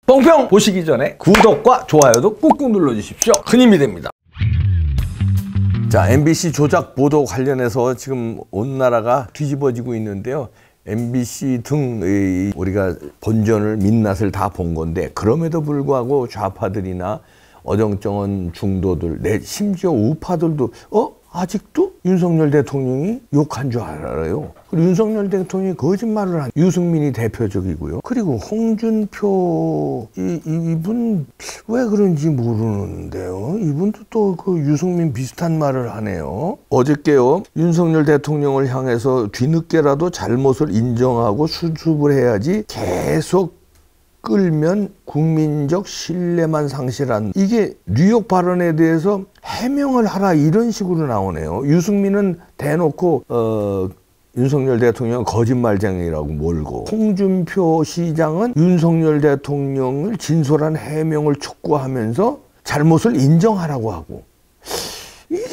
뽕평 보시기 전에 구독과 좋아요도 꾹꾹 눌러주십시오. 큰 힘이 됩니다. 자, MBC 조작 보도 관련해서 지금 온 나라가 뒤집어지고 있는데요. MBC 등 우리가 본전을 민낯을 다 본 건데, 그럼에도 불구하고 좌파들이나 어정쩡한 중도들, 심지어 우파들도 아직도 윤석열 대통령이 욕한 줄 알아요. 그리고 윤석열 대통령이 거짓말을 한 유승민이 대표적이고요. 그리고 홍준표 이분 왜 그런지 모르는데요. 이분도 또 그 유승민 비슷한 말을 하네요. 어저께요, 윤석열 대통령을 향해서 뒤늦게라도 잘못을 인정하고 수습을 해야지 계속 끌면 국민적 신뢰만 상실한, 이게 뉴욕 발언에 대해서 해명을 하라 이런 식으로 나오네요. 유승민은 대놓고 윤석열 대통령 거짓말쟁이라고 몰고, 홍준표 시장은 윤석열 대통령을 진솔한 해명을 촉구하면서 잘못을 인정하라고 하고, 이게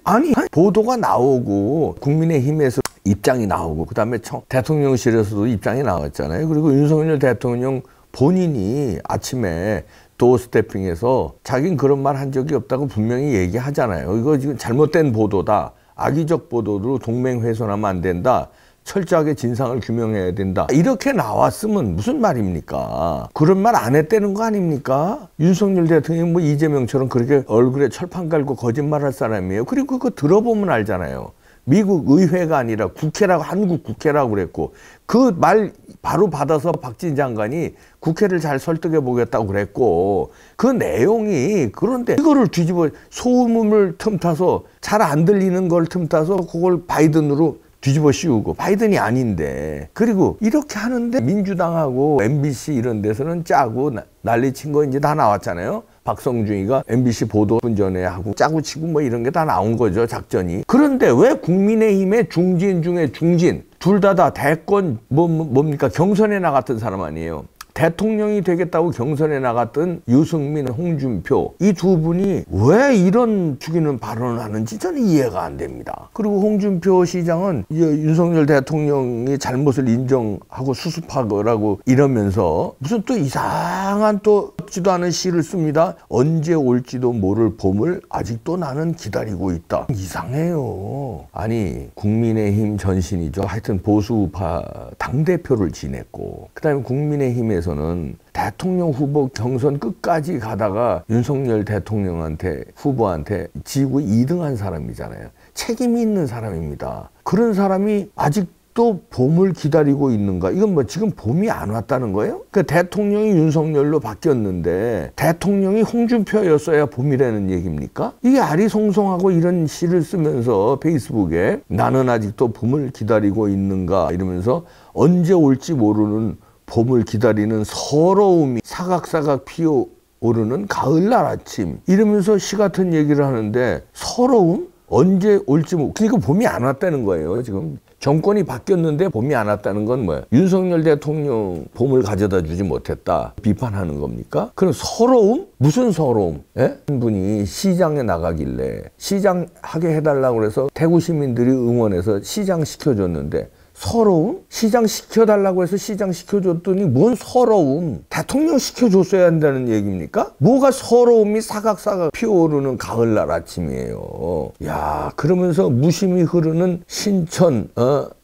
아니 보도가 나오고 국민의힘에서 입장이 나오고 그다음에 대통령실에서도 입장이 나왔잖아요. 그리고 윤석열 대통령 본인이 아침에 도어스태핑에서 자기는 그런 말 한 적이 없다고 분명히 얘기하잖아요. 이거 지금 잘못된 보도다, 악의적 보도로 동맹훼손하면 안 된다, 철저하게 진상을 규명해야 된다, 이렇게 나왔으면 무슨 말입니까? 그런 말 안 했다는 거 아닙니까? 윤석열 대통령이 뭐 이재명처럼 그렇게 얼굴에 철판 깔고 거짓말할 사람이에요. 그리고 그거 들어보면 알잖아요. 미국 의회가 아니라 국회라고, 한국 국회라고 그랬고, 그 말 바로 받아서 박진 장관이 국회를 잘 설득해 보겠다고 그랬고, 그 내용이, 그런데 이거를 뒤집어 소음을 틈타서, 잘 안 들리는 걸 틈타서 그걸 바이든으로 뒤집어 씌우고, 바이든이 아닌데. 그리고 이렇게 하는데 민주당하고 MBC 이런 데서는 짜고 난리 친 거 이제 다 나왔잖아요. 박성중이가 MBC 보도 전에 하고 짜고 치고 뭐 이런 게 다 나온 거죠, 작전이. 그런데 왜 국민의힘의 중진 중에 중진, 둘 다 대권 뭡니까 경선에 나갔던 사람 아니에요. 대통령이 되겠다고 경선에 나갔던 유승민, 홍준표, 이 두 분이 왜 이런 죽이는 발언을 하는지 저는 이해가 안 됩니다. 그리고 홍준표 시장은 윤석열 대통령이 잘못을 인정하고 수습하라고 이러면서 무슨 또 이상한 또 없지도 않은 시를 씁니다. 언제 올지도 모를 봄을 아직도 나는 기다리고 있다. 이상해요. 아니, 국민의힘 전신이죠. 하여튼 보수우파 당대표를 지냈고, 그 다음에 국민의힘에서 는 대통령 후보 경선 끝까지 가다가 윤석열 대통령한테, 후보한테 지고 2등한 사람이잖아요. 책임이 있는 사람입니다. 그런 사람이 아직도 봄을 기다리고 있는가? 이건 뭐 지금 봄이 안 왔다는 거예요? 그러니까 대통령이 윤석열로 바뀌었는데 대통령이 홍준표였어야 봄이라는 얘기입니까? 이게 아리송송하고 이런 시를 쓰면서 페이스북에 나는 아직도 봄을 기다리고 있는가 이러면서 언제 올지 모르는 봄을 기다리는 서러움이 사각사각 피어오르는 가을날 아침, 이러면서 시 같은 얘기를 하는데, 서러움? 언제 올지 그러니까 봄이 안 왔다는 거예요. 지금 정권이 바뀌었는데 봄이 안 왔다는 건 뭐예요? 윤석열 대통령 봄을 가져다 주지 못했다 비판하는 겁니까? 그럼 서러움? 무슨 서러움? 예? 한 분이 시장에 나가길래 시장 하게 해달라고 해서 대구 시민들이 응원해서 시장 시켜줬는데, 서러움? 시장 시켜달라고 해서 시장 시켜줬더니 뭔 서러움? 대통령 시켜줬어야 한다는 얘기입니까? 뭐가 서러움이 사각사각 피어오르는 가을날 아침이에요. 야, 그러면서 무심히 흐르는 신천,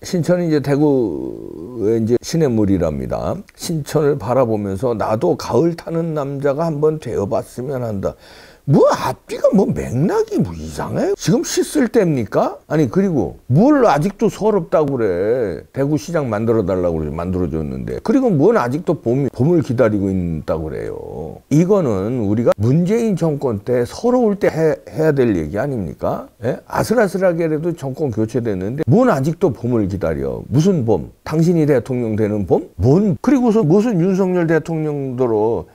신천이 이제 대구의 이제 시냇물이랍니다. 신천을 바라보면서 나도 가을 타는 남자가 한번 되어봤으면 한다. 뭐 앞뒤가 뭐 맥락이 뭐 이상해요? 지금 씻을 때입니까? 아니, 그리고 뭘 아직도 서럽다고 그래. 대구시장 만들어달라고 그래. 만들어줬는데. 그리고 뭘 아직도 봄을 기다리고 있다고 그래요. 이거는 우리가 문재인 정권 때 서러울 때 해야 될 얘기 아닙니까? 예? 아슬아슬하게라도 정권 교체됐는데 뭔 아직도 봄을 기다려. 무슨 봄? 당신이 대통령 되는 봄? 그리고서 무슨 윤석열 대통령도로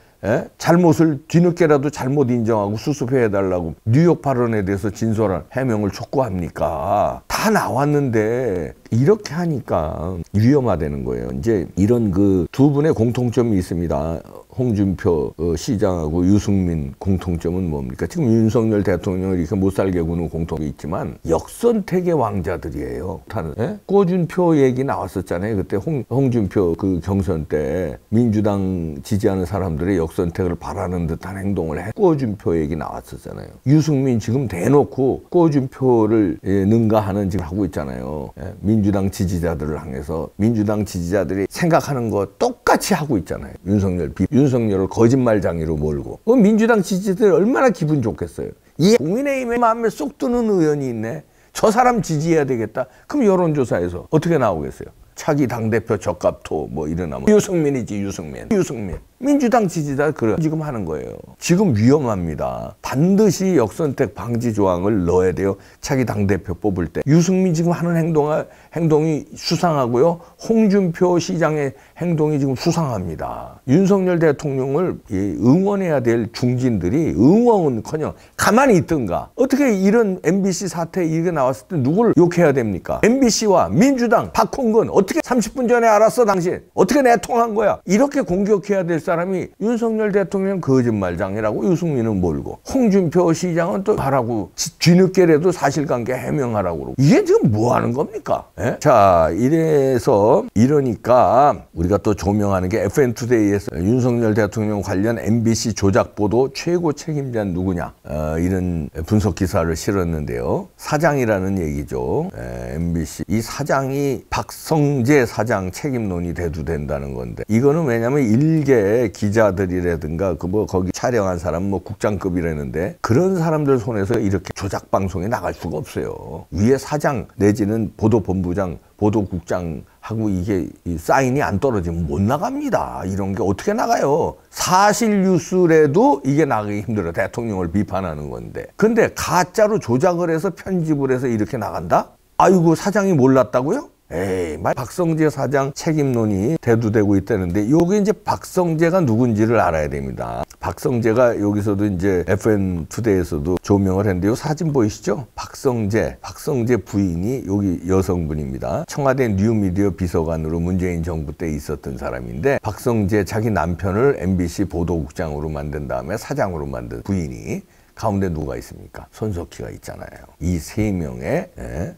잘못을 뒤늦게라도 잘못 인정하고 수습해달라고 뉴욕 발언에 대해서 진솔한 해명을 촉구합니까? 다 나왔는데 이렇게 하니까 위험하다는 거예요. 이제 이런 그 두 분의 공통점이 있습니다. 홍준표 시장하고 유승민 공통점은 뭡니까? 지금 윤석열 대통령을 이렇게 못살게 구는 공통이 있지만 역선택의 왕자들이에요. 예? 꼬준표 얘기 나왔었잖아요. 그때 홍준표 그 경선 때 민주당 지지하는 사람들의 역선택을 바라는 듯한 행동을 해. 꼬준표 얘기 나왔었잖아요. 유승민 지금 대놓고 꼬준표를 능가하는 지금 하고 있잖아요. 예? 민주당 지지자들을 향해서 민주당 지지자들이 생각하는 거 똑같이 하고 있잖아요. 윤석열을 거짓말장이로 몰고. 민주당 지지자들이 얼마나 기분 좋겠어요. 이 국민의힘의 마음에 쏙 드는 의원이 있네. 저 사람 지지해야 되겠다. 그럼 여론조사에서 어떻게 나오겠어요? 차기 당대표 적합토 뭐 이러나면 유승민이지. 유승민. 민주당 지지자 그래 지금 하는 거예요. 지금 위험합니다. 반드시 역선택 방지 조항을 넣어야 돼요. 차기 당대표 뽑을 때. 유승민 지금 하는 행동이 수상하고요. 홍준표 시장의 행동이 지금 수상합니다. 윤석열 대통령을 응원해야 될 중진들이 응원은커녕 가만히 있든가. 어떻게 이런 MBC 사태 이게 나왔을 때 누굴 욕해야 됩니까? MBC와 민주당 박홍근 어떻게 30분 전에 알았어 당신? 어떻게 내통한 거야? 이렇게 공격해야 될 사람이 윤석열 대통령 거짓말장이라고 유승민은 몰고 홍준표 시장은 또 하라고 뒤늦게라도 사실관계 해명하라고 그러고 이게 지금 뭐 하는 겁니까? 예? 자 이러니까 우리가 또 조명하는 게 FN투데이에서 윤석열 대통령 관련 MBC 조작 보도 최고 책임자는 누구냐 이런 분석 기사를 실었는데요. 사장이라는 얘기죠. MBC 이 사장이 박성재 사장 책임론이 대두된다는 건데 이거는 왜냐면 일개 기자들이라든가 거기 촬영한 사람 국장급이라는데 그런 사람들 손에서 이렇게 조작 방송에 나갈 수가 없어요. 위에 사장 내지는 보도본부장, 보도국장하고 이게 사인이 안 떨어지면 못 나갑니다. 이런 게 어떻게 나가요? 사실 뉴스라도 이게 나가기 힘들어. 대통령을 비판하는 건데. 근데 가짜로 조작을 해서 편집을 해서 이렇게 나간다? 아이고 사장이 몰랐다고요? 에이, 박성재 사장 책임론이 대두되고 있다는데 요게 이제 박성재가 누군지를 알아야 됩니다. 박성재가 여기서도 이제 FN투데이에서도 조명을 했는데요. 사진 보이시죠? 박성재 부인이 여기 여성분입니다. 청와대 뉴미디어 비서관으로 문재인 정부 때 있었던 사람인데 박성재 자기 남편을 MBC 보도국장으로 만든 다음에 사장으로 만든 부인이 가운데 누가 있습니까? 손석희가 있잖아요. 이 세 명의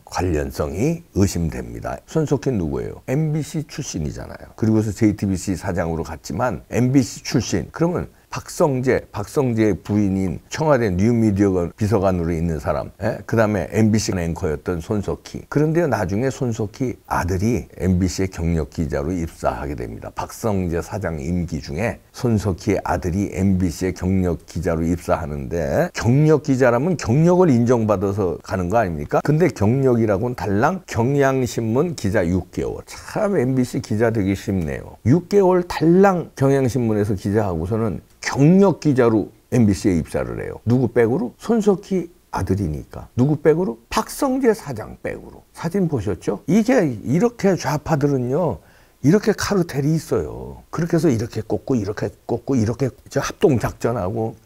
관련성이 의심됩니다. 손석희는 누구예요? MBC 출신이잖아요. 그리고서 JTBC 사장으로 갔지만 MBC 출신. 그러면 박성재 부인인 청와대 뉴미디어 비서관으로 있는 사람, 그 다음에 MBC 앵커였던 손석희. 그런데 나중에 손석희 아들이 MBC의 경력 기자로 입사하게 됩니다. 박성재 사장 임기 중에 손석희의 아들이 MBC의 경력 기자로 입사하는데 경력 기자라면 경력을 인정받아서 가는 거 아닙니까? 근데 경력이라고는 달랑 경향신문 기자 6개월. 참 MBC 기자 되기 쉽네요. 6개월 달랑 경향신문에서 기자하고서는 경력 기자로 MBC에 입사를 해요. 누구 백으로? 손석희 아들이니까. 누구 백으로? 박성재 사장 백으로. 사진 보셨죠? 이게 이렇게 좌파들은요. 이렇게 카르텔이 있어요. 그렇게 해서 이렇게 꽂고 이렇게 합동작전하고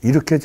이렇게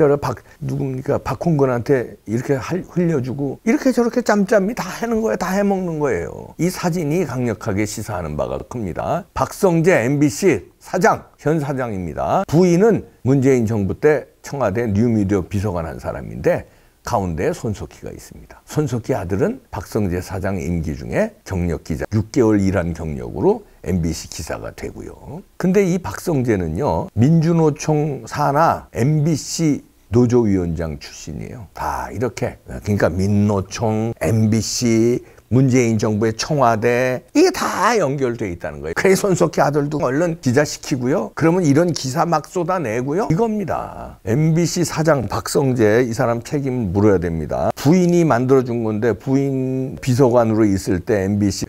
누굽니까? 박홍근한테 이렇게 흘려주고 이렇게 저렇게 짬짬이 다 하는 거예요. 다 해먹는 거예요. 이 사진이 강력하게 시사하는 바가 큽니다. 박성재 MBC 사장, 현 사장입니다. 부인은 문재인 정부 때 청와대 뉴미디어 비서관 한 사람인데 가운데 손석희가 있습니다. 손석희 아들은 박성재 사장 임기 중에 경력 기자 6개월 일한 경력으로 MBC 기사가 되고요. 근데 이 박성재는요. 민주노총 산하 MBC 노조위원장 출신이에요. 다 이렇게. 그러니까 민노총, MBC, 문재인 정부의 청와대 이게 다 연결돼 있다는 거예요. 그래서 손석희 아들도 얼른 기자 시키고요. 그러면 이런 기사 막 쏟아내고요. 이겁니다. MBC 사장 박성재 이 사람 책임 물어야 됩니다. 부인이 만들어준 건데 부인 비서관으로 있을 때 MBC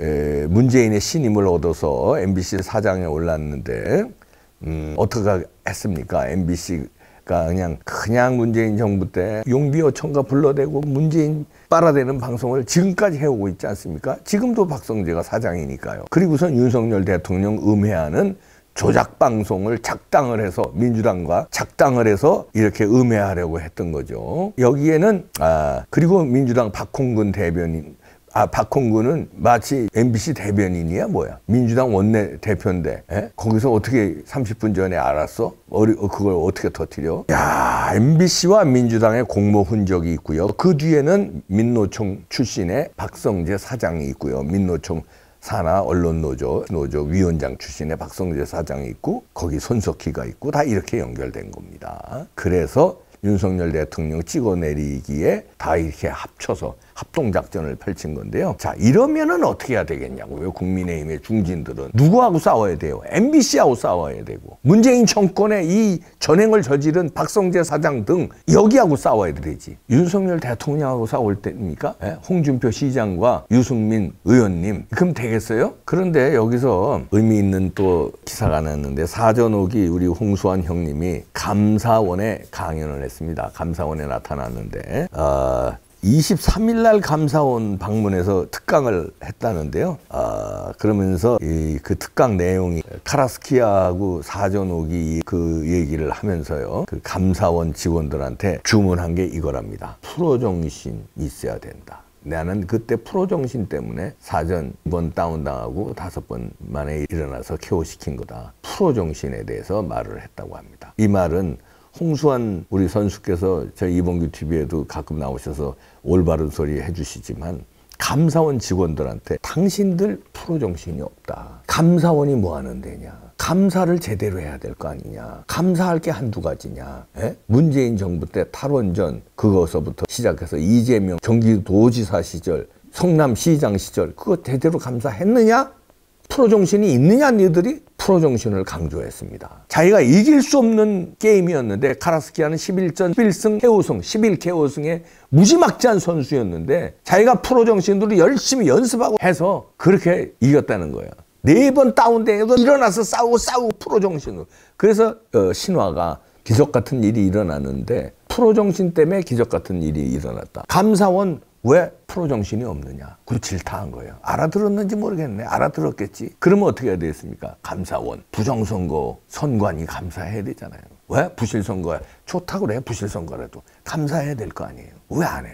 문재인의 신임을 얻어서 MBC 사장에 올랐는데 어떻게 했습니까? MBC 그냥 문재인 정부 때 용비어천가 불러대고 문재인 빨아대는 방송을 지금까지 해오고 있지 않습니까? 지금도 박성재가 사장이니까요. 그리고선 윤석열 대통령 음해하는 조작 방송을 작당을 해서 민주당과 작당을 해서 이렇게 음해하려고 했던 거죠. 여기에는 그리고 민주당 박홍근 대변인 박홍근은 마치 MBC 대변인이야 뭐야? 민주당 원내 대표인데 거기서 어떻게 30분 전에 알았어? 그걸 어떻게 터뜨려? 야, MBC와 민주당의 공모 흔적이 있고요. 그 뒤에는 민노총 출신의 박성재 사장이 있고요. 민노총 산하 언론노조 위원장 출신의 박성재 사장이 있고 거기 손석희가 있고 다 이렇게 연결된 겁니다. 그래서 윤석열 대통령 찍어내리기에 다 이렇게 합쳐서 합동작전을 펼친 건데요. 자, 이러면은 어떻게 해야 되겠냐고요. 국민의힘의 중진들은 누구하고 싸워야 돼요? MBC하고 싸워야 되고 문재인 정권의 이 전횡을 저지른 박성재 사장 등 여기하고 싸워야 되지. 윤석열 대통령하고 싸울 때입니까? 홍준표 시장과 유승민 의원님 그럼 되겠어요? 그런데 여기서 의미 있는 또 기사가 났는데 사전옥이 우리 홍수환 형님이 감사원에 강연을 했습니다. 감사원에 나타났는데 23일 날 감사원 방문해서 특강을 했다는데요. 그러면서 그 특강 내용이 카라스키하고 사전옥이 그 얘기를 하면서요. 그 감사원 직원들한테 주문한 게 이거랍니다. 프로정신 있어야 된다. 나는 그때 프로정신 때문에 사전 2번 다운당하고 5번 만에 일어나서 KO시킨 거다. 프로정신에 대해서 말을 했다고 합니다. 이 말은 홍수환 우리 선수께서 저희 이봉규 TV에도 가끔 나오셔서 올바른 소리 해주시지만 감사원 직원들한테 당신들 프로정신이 없다. 감사원이 뭐 하는 데냐. 감사를 제대로 해야 될 거 아니냐. 감사할 게 한두 가지냐. 문재인 정부 때 탈원전 그거서부터 시작해서 이재명 경기도지사 시절 성남시장 시절 그거 제대로 감사했느냐? 프로정신이 있느냐 너희들이? 프로정신을 강조했습니다. 자기가 이길 수 없는 게임이었는데 카라스키아는 11전 11승 KO승 11KO승의 무지막지한 선수였는데 자기가 프로정신으로 열심히 연습하고 해서 그렇게 이겼다는 거예요. 4번 다운돼도 일어나서 싸우고 프로정신으로. 그래서 신화가 기적 같은 일이 일어났는데 프로정신 때문에 기적 같은 일이 일어났다. 감사원 왜 프로정신이 없느냐. 그리고 질타한 거예요. 알아들었는지 모르겠네. 알아들었겠지. 그러면 어떻게 해야 되겠습니까? 감사원. 부정선거 선관위 감사해야 되잖아요. 왜? 부실선거야. 좋다고 그래. 부실선거라도. 감사해야 될 거 아니에요. 왜 안 해?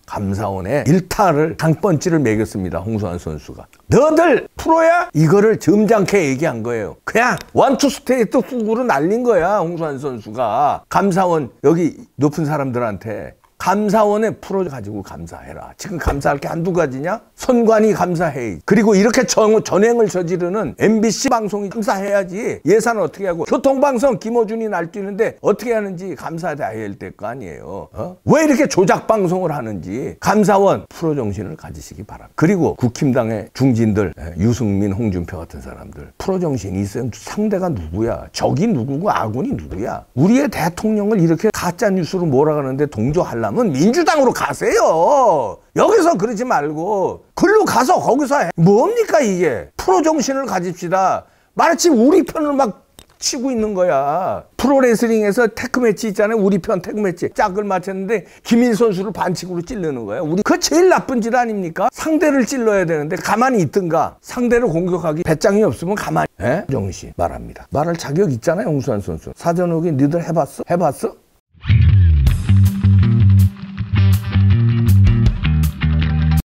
감사원에 일타를 당번지를 매겼습니다. 홍수환 선수가. 너들 프로야? 이거를 점잖게 얘기한 거예요. 그냥 원투 스테이트 훅으로 날린 거야. 홍수환 선수가. 감사원 여기 높은 사람들한테 감사원에 프로 가지고 감사해라. 지금 감사할 게 한두 가지냐? 선관위 감사해. 그리고 이렇게 전횡을 저지르는 MBC 방송이 감사해야지. 예산은 어떻게 하고 교통방송 김어준이 날뛰는데 어떻게 하는지 감사해야 될 거 아니에요. 왜 이렇게 조작 방송을 하는지 감사원 프로 정신을 가지시기 바랍니다. 그리고 국힘당의 중진들 유승민, 홍준표 같은 사람들 프로 정신이 있어요. 상대가 누구야? 적이 누구고 아군이 누구야? 우리의 대통령을 이렇게 가짜 뉴스로 몰아가는데 동조하려면 민주당으로 가세요. 여기서 그러지 말고 글로 가서 거기서 해. 뭡니까 이게? 프로 정신을 가집시다. 마치 우리 편을 막 치고 있는 거야. 프로레슬링에서 테크매치 있잖아요. 우리 편 테크매치 짝을 맞췄는데 김일 선수를 반칙으로 찌르는 거야. 우리 그 제일 나쁜 짓 아닙니까? 상대를 찔러야 되는데 가만히 있든가 상대를 공격하기 배짱이 없으면 가만히 정신 말합니다. 말할 자격 있잖아요. 홍수환 선수. 사전옥이 니들 해봤어? 해봤어?